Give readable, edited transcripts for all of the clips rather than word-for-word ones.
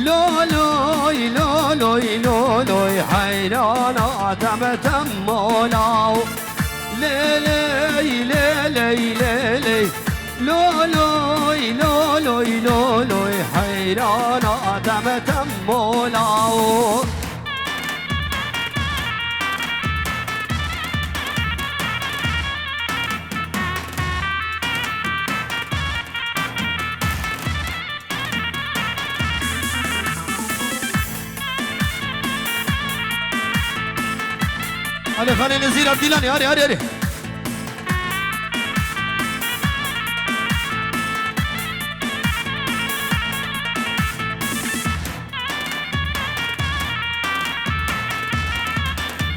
لولوی لولوی لولوی حیرانا تم مولاو لیلی لیلی لیلی لولوی لولوی لولوی حیرانا تم مولاو هذا خلي نزيل عبد الله هاري هاري هاري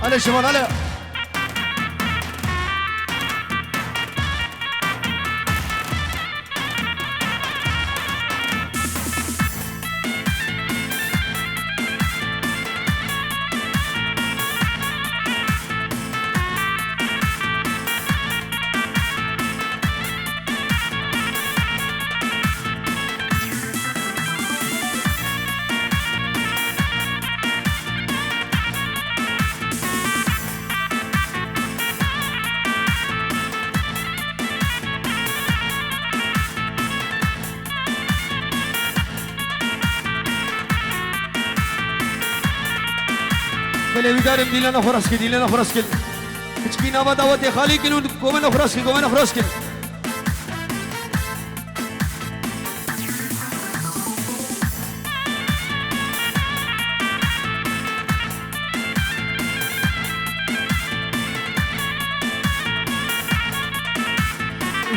هلا شمال هلا بله دارم دیلنا خراس کی دیلنا خراس کی هیچ کی نباید دعوت خالی کنون گومن خراس کی گومن خراس کی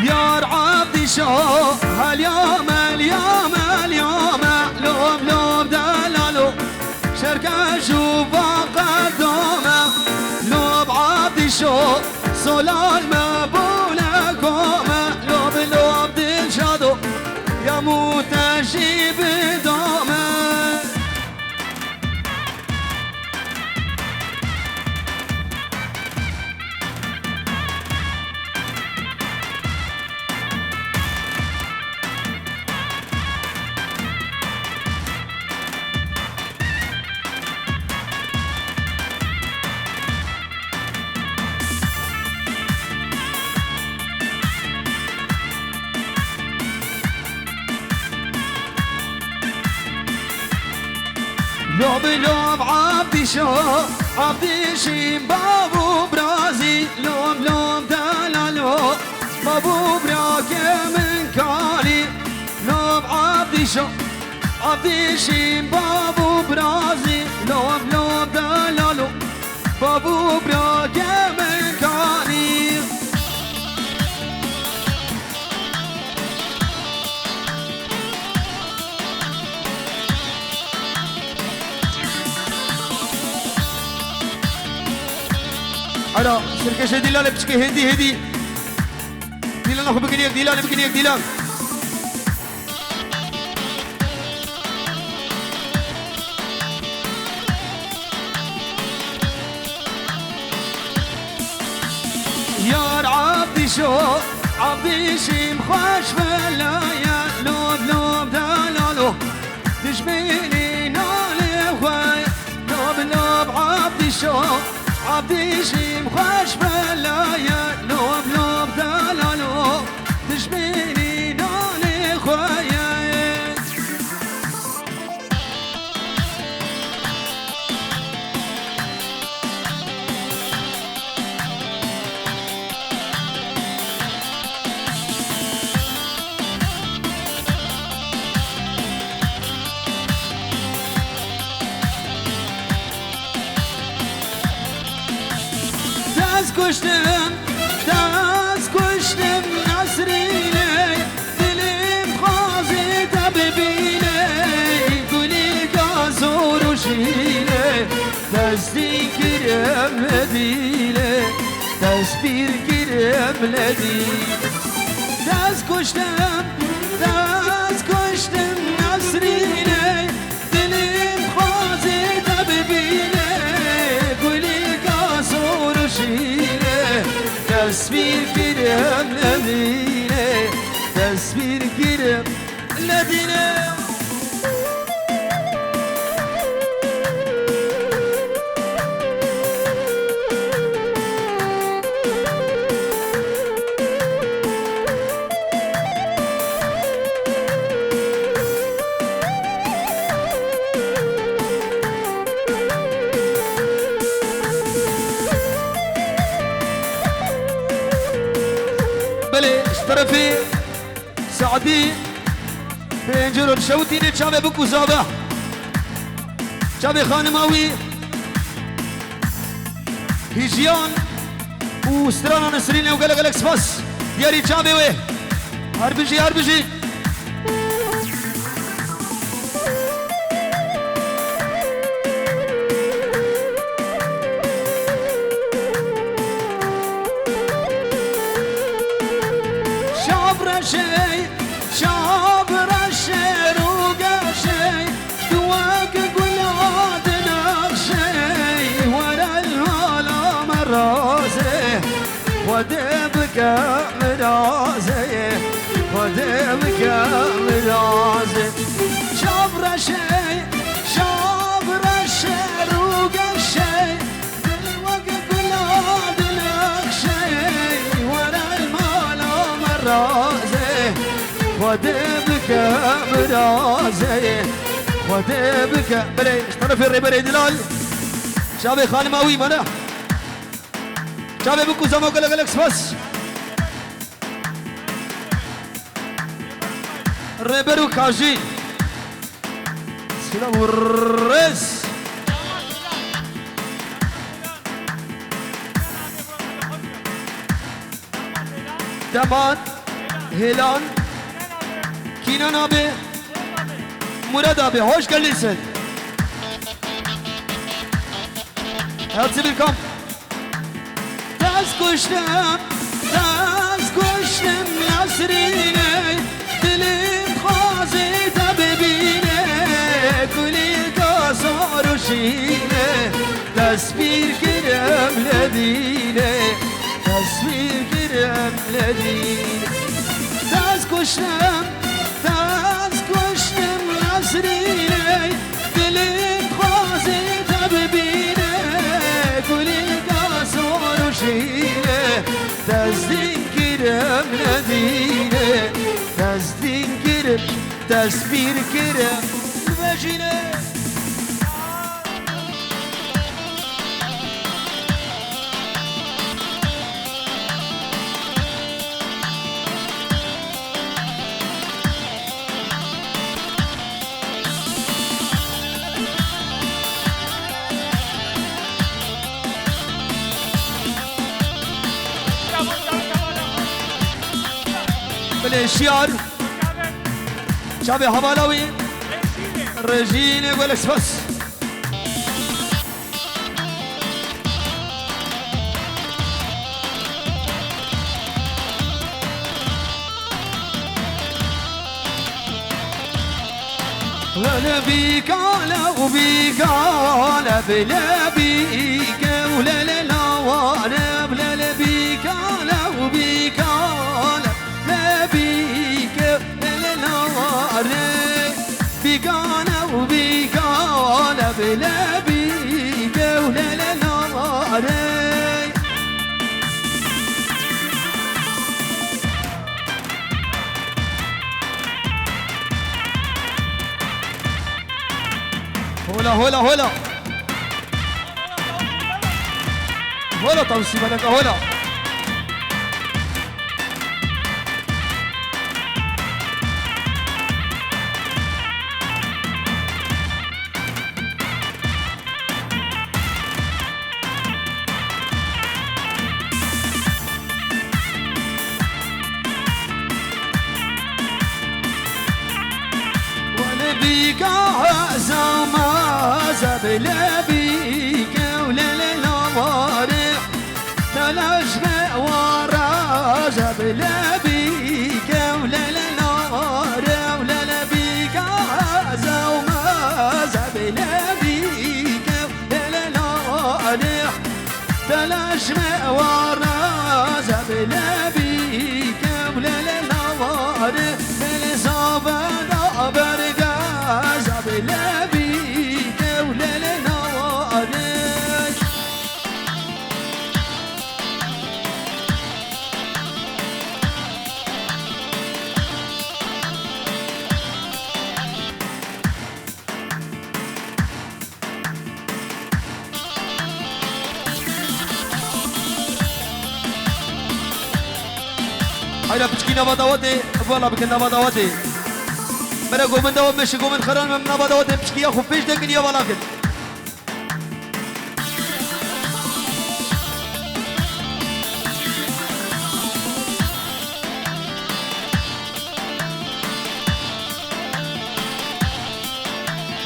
یار عبدی شو اليوم اليوم اليوم لوب لوب دلالو شركة شوفا قدومه لوب عبدي شو صلال مبولة قومه لوب لوب دل شادو يموت شيب دومه لوب لوب عبدي شو عبدي شيم بابو برازي لوب لوب دلالو بابو براك من كالي لوب عبدي شو عبدي شيم بابو برازي لوب لوب دلالو بابو براك من كالي على شركة ديلان بتشكي هندي هدي ديلان أخو بكنيك ديلان بكنيك ديلان يا عبدي شو عبدي شيم خوش فلايا لوب لوب دلالو تجميني نالي خوي لوب لوب عبدي شو عبدي شيم خوش بلايا لوب لوب دلالو تشبيني نالي خويا كشتم داز كشتم نسريني دلم خازي تببيني قولي كازور وشيلي تسدين كرم لديلي تسبير كرم لديلي داز كشتم نسريني دلم خازي تببيني قولي كازور وشيلي تصویر گیرم لدینه تصویر گیرم لدینه طرفي سعدي بينجر الشوتي نتشابه بكو زابه شابه خانماوي هيجيان وسترانا نسرين وقلق الاكسباس دياري شابه ويه هربجي هربجي ودبك مرازي ودبك مرازي شابر شي شابر شي روق الشي دلوق بلاد الشي ورا المال مرازي ودبك مرازي ودبك بلي طرف الربري دلال شابي خانماوي منا شابه بكو زمو قلق الاكسباس ريبرو كاجي سلام الرس دمان هلال كينان ابي مراد ابي hoş geldin. Herzlich willkommen. تاز كشتم نسريني دلم خازي تببيني كلي كاسار وشيني تسبير كرم لديني تسبير كرم لديني تاز كشتم نسريني دلم خازي تببيني كلي كاسار وشيني تزدين كرم ندينه تزدين كرم تسبير كرم المجينه الشيار شابي حبالاوي رجيني والاكسباس ولا بيك ولا بيك ولا بلا بيك ولا لا لا ولا بلا بيك ولا بيك بيقانا وبيقانا بلا بيقا ولا لا ناري هولا هولا هولا هولا توصي بالك هولا بلا بيك ولا للوارع تلاش ورا بلا بيك ولا للوارع ولا لبيك زوما بلا بيك ولا للوارع تلاش ورا بلا بيك ولا للوارع الزبادة برقاز بلا بيك ولا لنوارك هاي بتشكي نبا دواتي والله بكن نبا دواتي مرا قومن دوات مشي قومن خران من نبا دواتي بتشكي يا خو بيش دكن يا ولاكن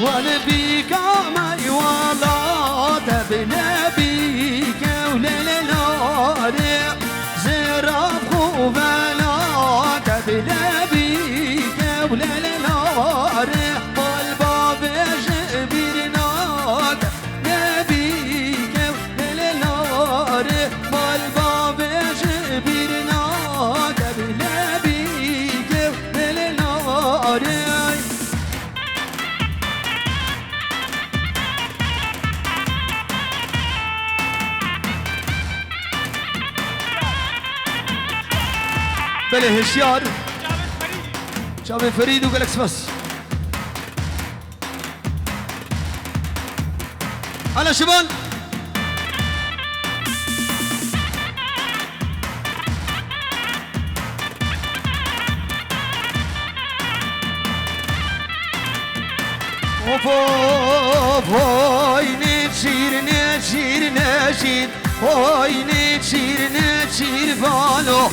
ونبيك ما يوالا تبنبيك وللنار زراب خوفنا تبنبيك وللنار بالباب جبرنا تبنبيك وللنار بالباب جبرنا تبنبيك وللنار بله هشیار جاوید فرید و گلکس بس على شمال وای نچیر نچیر نچیر وای نچیر نچیر بالو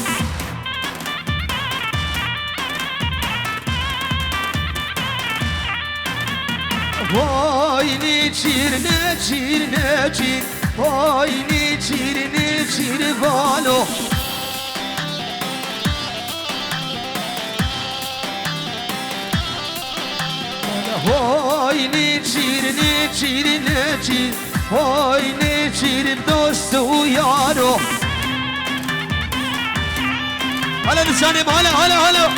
وای نچیر نچیر نچیر وای نچیر نچیر بالو وای نچیر نچیر نچیر وای نچیر دوست و یارو هلا لسانم هلا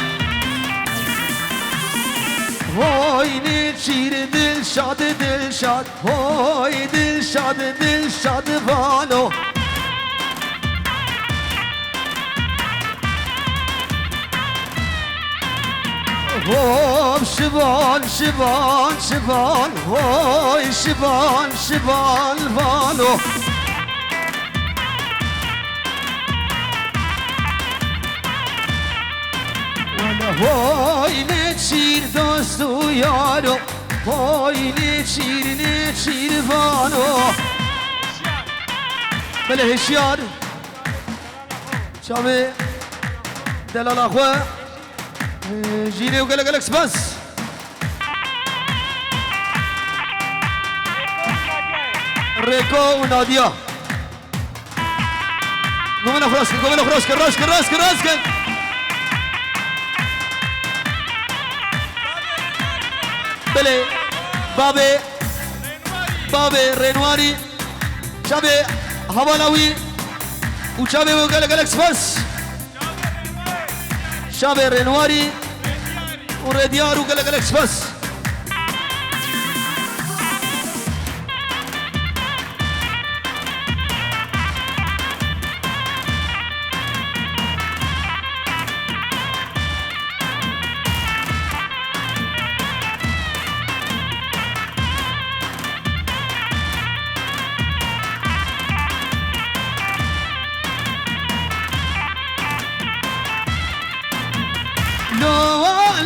وای نچیر دلشاد وای دلشاد بالو شبان وای شبان بالو وای نچیر دوست و یارو وای نچیر بالو بله هشیار شامي دلال اخوه جيني وقال لك بس ريكو وناديا قومنا فراسك راسك بله بابي رنواري شابي هواناوي وشابي وقال لك بس شابي رنواري ورديار وقال لك بس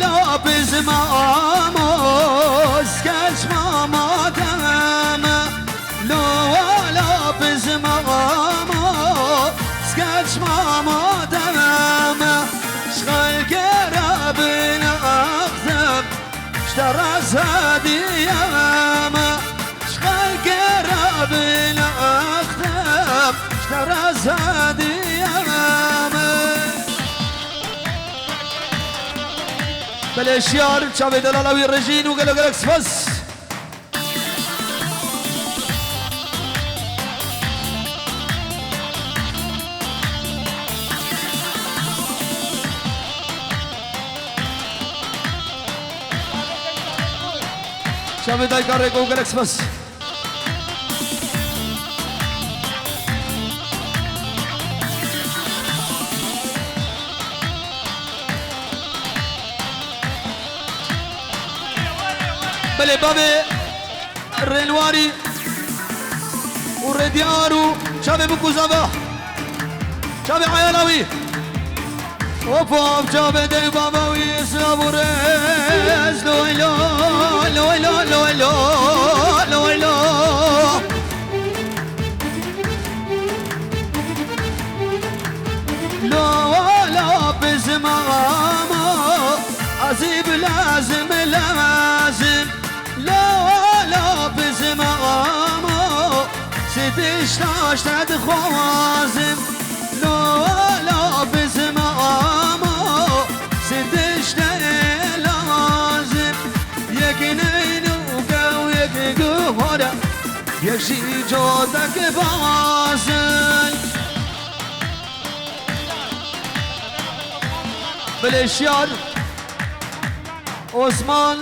لا بزماموس كاش ماما تماما لا بزماموس كاش ماما تماما شغل كرابنا أخذب اشترى زادي ياما شغل كرابنا أخذب اشترى زادي ياما بالاشيار شابي دلالاوي الرجين وقال لك بس شابي داي كاريك وقال لك بس بله بابي رنواري ورديارو شابي بكوزافا شابي عياناوي وفوف جابد بابا ويسلم ورز لو لو لو لو لو لو لو لو لا بزمامه عزيب لازم لازم لا بزمامه سدش تاشتد خوازم لا بزمامه سدش لازم يكنين وقو يكقهر يشي جودك بازل بالاشيار عثمان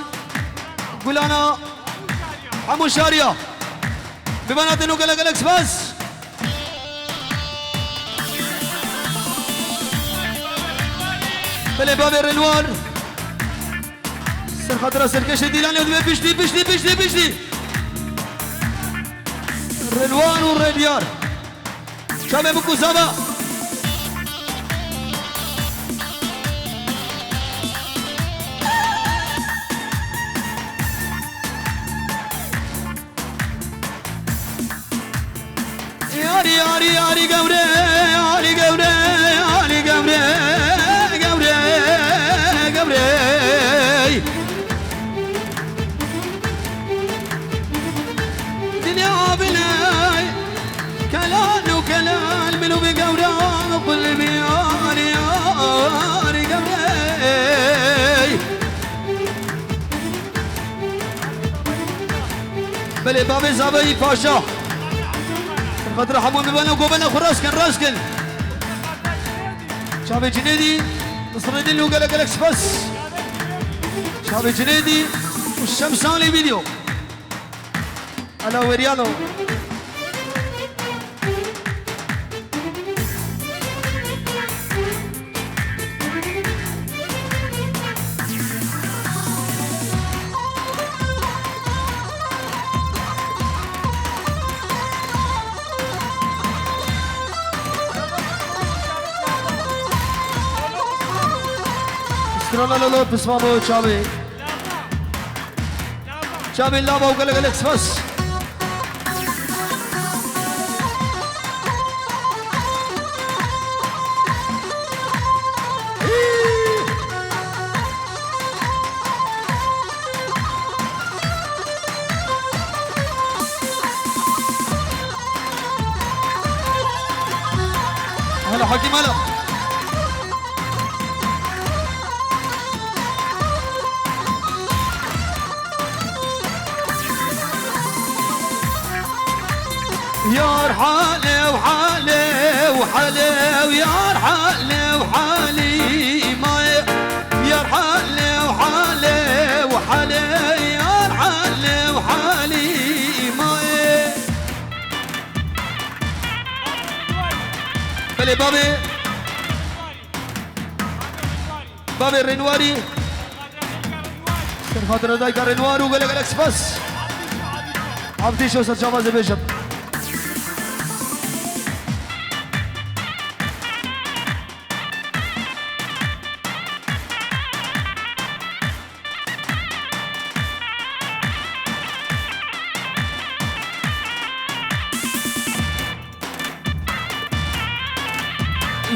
قولانا حمو شارية ببنات انو قلق الاكس بس بلي بابي الرنوار سر خطرة سركش ديلاني ودمي بشتي الرنوار والرنيار شامي بكو زابا ياري قبري دنيا بلاي كلان وكلان منو بقورا قلبي ياري قبري بلي بابي زابي باشا خاطر حمون ببانا وقوبنا راسكن شعبي جنيدي نصر الدين وقالك الاكس بس شعبي جنيدي والشمساني فيديو على وريانو لا بسمعوا شابي اللعبة وقلق الاكس بس هلا حكيم هلا يا رحالي وحالي ويا رحالي وحالي ما يا رحالي وحالي يا رحالي وحالي ما بلي بابي الرنواري سر خاطر دايك الرنوار وقلق الاكس بس عبدي شو سر جامعة بيشب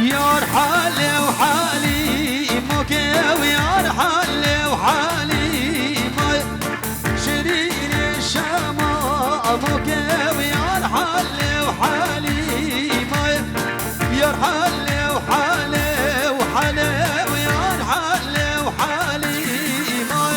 يا رحالي وحالي موكي ويا رحالي وحالي ما شرير الشماء موكي ويا رحالي وحالي ما يا رحالي وحالي ويا رحالي وحالي ما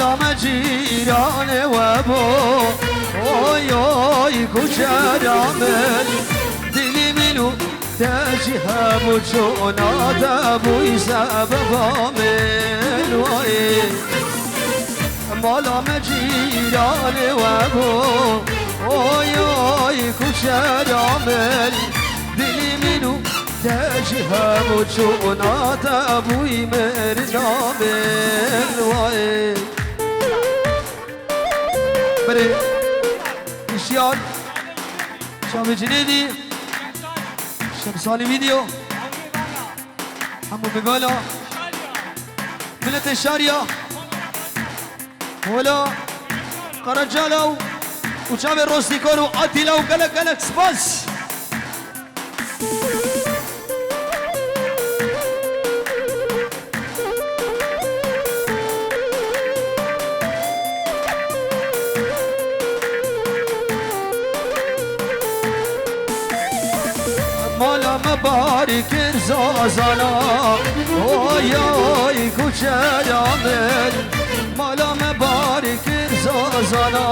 مالا مجيران وابو اوي كوشا رامل دلي منو تاجها بوشونا دابو يساببا من وي مالا مجيران وابو اوي كوشا رامل دلي منو تاجها بوشونا دابو يمرنا من وي بري اشيان شام جنيدي شمساني فيديو حمو ببالا ملت الشارية ولا قرجالو وشام الروستيكورو اتيلا وقلق قلق سباس مالا مبارك زازانا اوي كوچه رامل مالا مبارك زازانا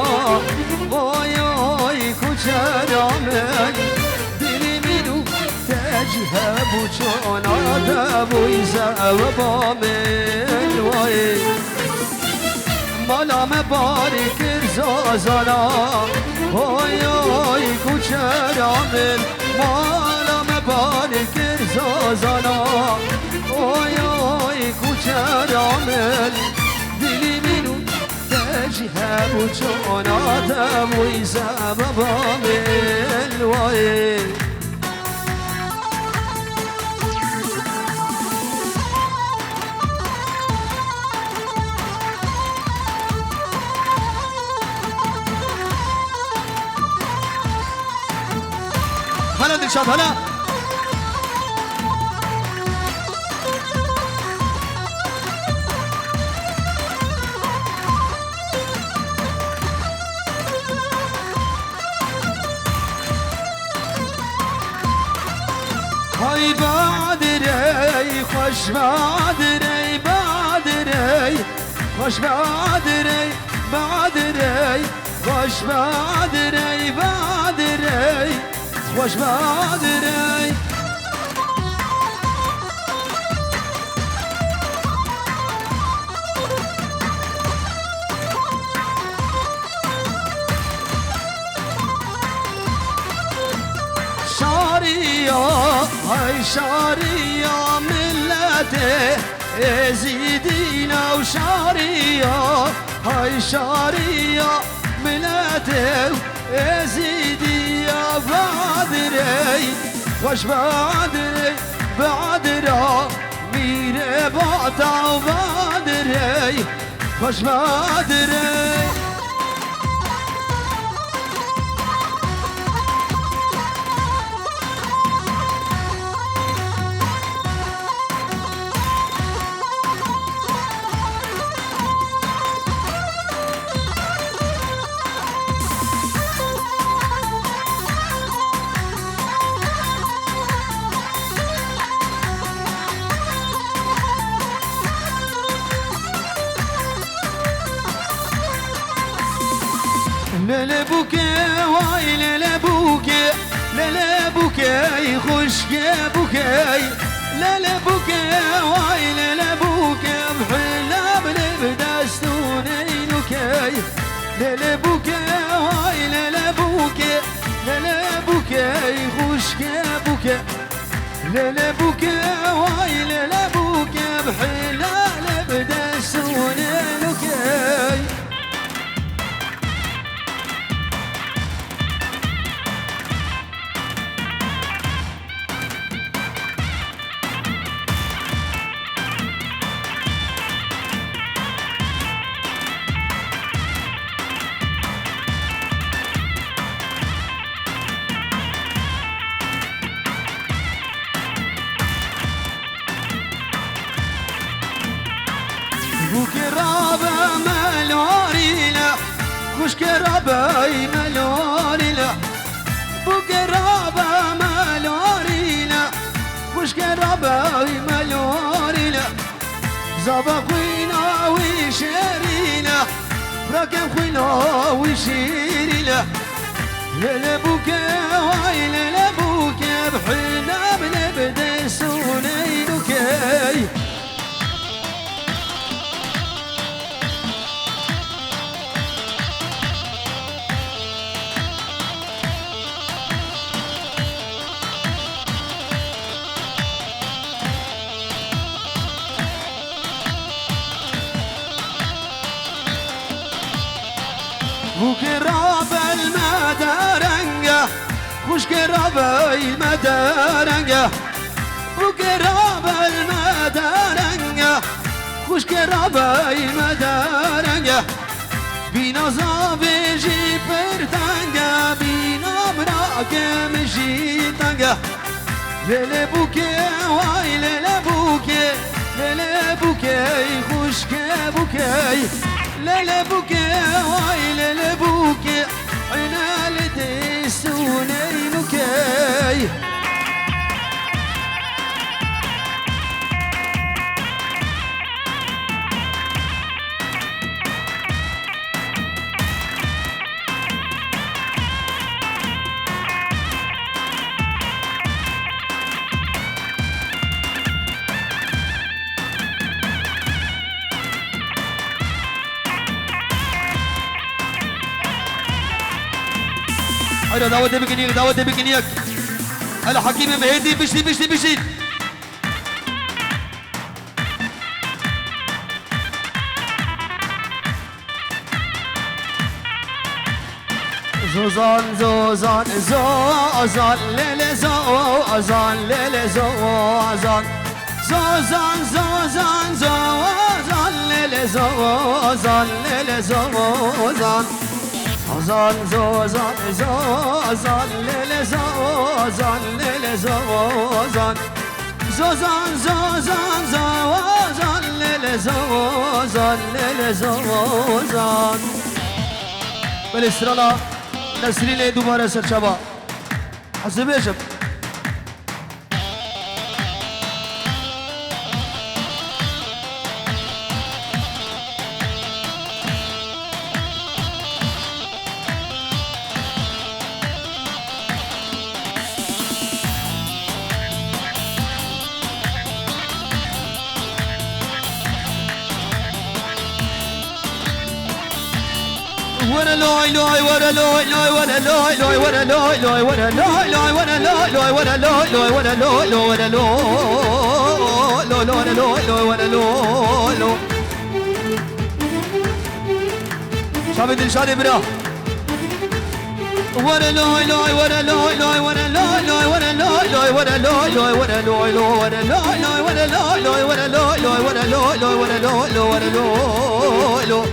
اوي كوچه رامل دلی منو تجه بوچانا دبو يزعبا من وای مالا مبارك زازانا اوي كوچه رامل مالا مبارك زازانا اوي كوچه رامل دلی منو تجه بوچانا دبو يزعبا من وای هلا دلشاد هلا هاي بادري خوش بادري بادري خوش بادري بادري خوش بادري بادري خوش بادري شاريا هاي شاريا ملته زيدينا وشاريا هاي شاريا ملته زيدي يا بادري خوش بادري بادرا ميري باتا وبادري خوش بادري للا بوكي واي للا بوكي للا بوكي خشكي بوكي للا بوكي واي للا بوكي بحلا بلبداستوني نوكي للا بوكي واي للا بوكي للا بوكي خشكي بوكي للا بوكي واي للا بوكي بحلا لبداستوني نوكي بوكرابة ملورينا كرابة ملورينا بوكرابة ملورينا كرابة ملورينا زبقينا وشرينا راكم خوينا ويشيري له للبوك واي للبوك بحنا بنبدا سونينوكي وكراب المدارنجة خوش كراب المدارنجة وكراب المدارنجة خوش كراب المدارنجة بينا زابي جيبر تانجة بينا براكم جيتانجة للبوكي واي للبوكي للبوكي خوش كبوكي للبوكي واي للبوكي عنالتي سونينوكي هذا دعوة بكنيك دعوة بكنيك الحكيم مهدي بشتي بشتي بشتي زوزان زوزان زوزان ليلي زوزان ليلي زوزان زوزان زوزان زوزان ليلي زوزان ليلي زوزان زوزان زوزان زوزان ليلي زوزان ليلي زوزان زوزان زوزان زوزان ليلي زوزان ليلي زوزان بالاسترالا نسرين دوباره سرچابا حسبيشم ورا لوي لوي ورا لوي لوي ورا لوي لوي ورا لوي لوي ورا لوي لوي ورا لوي لوي ورا لوي لوي ورا لوي لوي ورا لوي لوي ورا لوي لوي ورا لوي شابي دلشادي برا ورا لوي لوي ورا لوي لوي ورا لوي لوي ورا لوي لوي ورا لوي لوي ورا لوي لوي ورا لوي لوي ورا لوي لوي ورا لوي لوي ورا لوي لوي ورا لوي لوي ورا لوي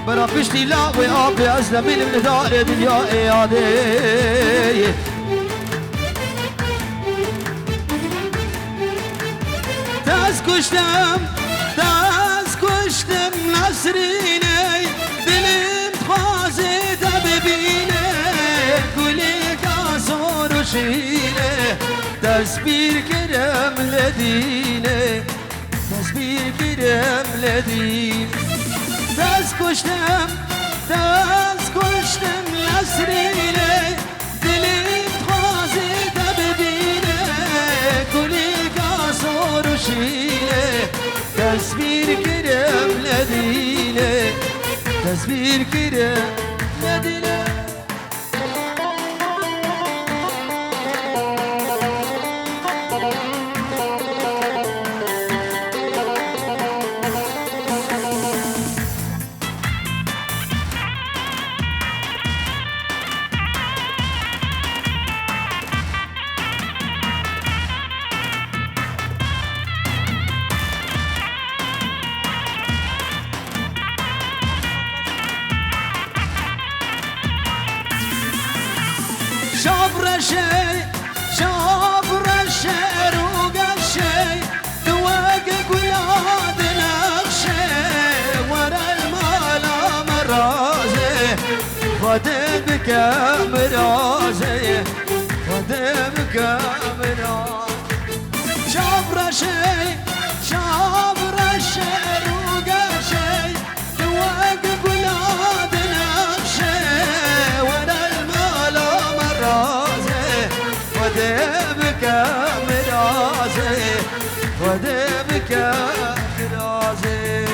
برا بشتي لا ويابي أسلم من دار دنيا إيادي تاز كشتم نسريني دلم تخازي تببيني كلي كاسور وشيني تسبير كرم لديني تسبير كرم لديني تاز كشتم لسريني دلي تخازي تببيني كلي كاسور وشيني تسبير كرم لديني تسبير كرم لديني شابر الشعر وقشي دواقق ولاد نقشي ورا المال مرازي ودمك مرازي ودمك مرازي شابر الشعر وقشي ودبك مرازي ودبك مرازي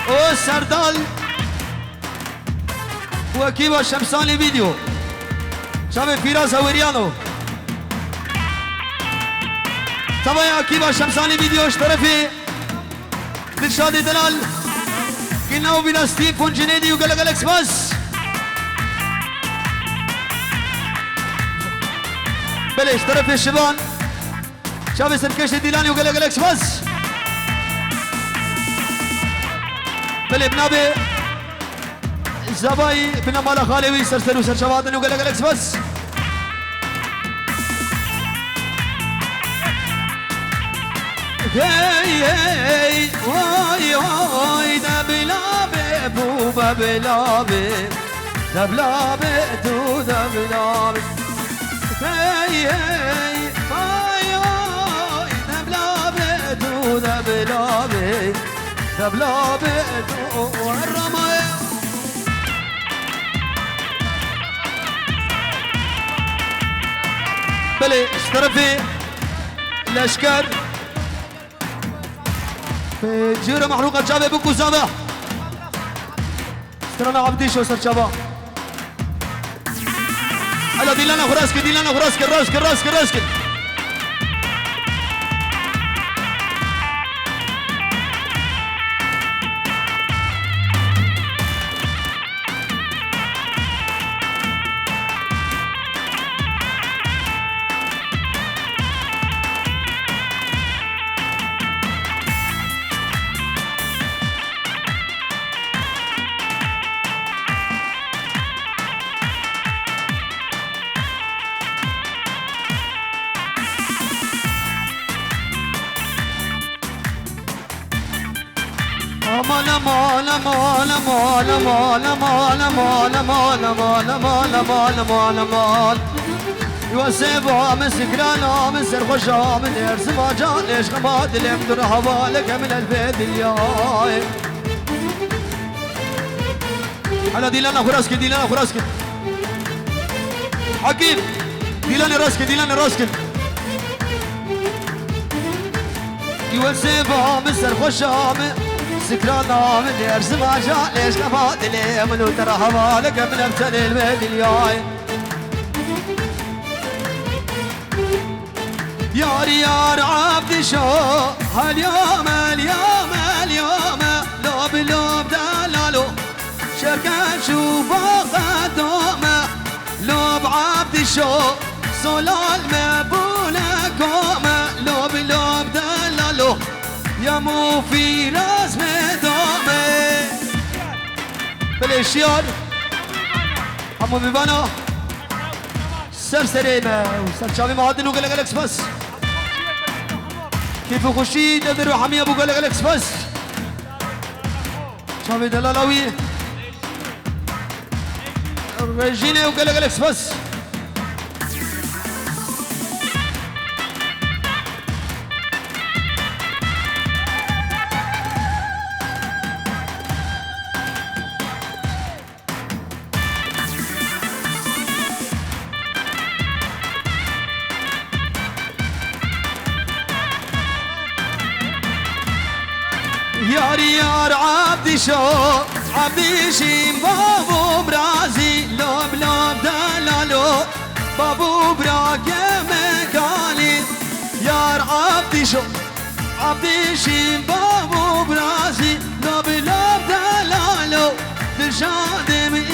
او سردال وكيبا شمساني فيديو شاب فراس هوريانو طبعا يا كيبا شمساني فيديو اشترفي دلشاد دلال قلنا وبنا ستيف ونجنيدي وقلق الكس بس بلي اشترفي الشبان شاب سركش ديلاني وقلق الكس بس بلي بنابي زباي بنا مالا خالوي سرسر وسر شوادن وقلق الكس بس هي هي واي واي دبلابي بوبا بلابي دبلابي تو دبلابي هي هي واي واي دبلابي تو دبلابي دبلابي تو الرماية بلي اشترفي الاشكال جيرة محروقة جابه بكو زابه اشترانا عبدي شو سر شابه هلا ديلانا خراسك ديلانا خراسك راسك راسك راسك مالا مالا مالا مالا مالا مالا مالا مالا مالا مالا مالا مالا مال يوسف من سكرانا من سرخوشا من ارس ما جان ليش غماد الامدر حوالك من البيت الياي على ديلانا خراسك ديلانا خراسك حكيم ديلانا راسك ديلانا راسك يوسف من سرخوشا من سكرانا من يرسم ما جاء ليش كفات لي منو ترى حوالك من ابتل البيت الياي يار يار عبد شو هاليوم اليوم اليوم لوب لوب دلالو شركة شوفه قدومه لوب عبد شو صلال مبولة كومه لوب لوب دلالو يا مو في راس مدامه بالاشيار همو ببانا سرسريمه وسرشاوي معادن وقلق الكس بس كيف خوشي ندر وحمية ابو قلق الكس بس شاوي دلالاوي رجيني وقلق الكس بس يار يار عبدي شو عبدي شيم بابو برازي لوب لوب دلالو بابو براقي مكالي يار عبدي شو عبدي شيم بابو برازي لوب لوب دلالو دلشاد من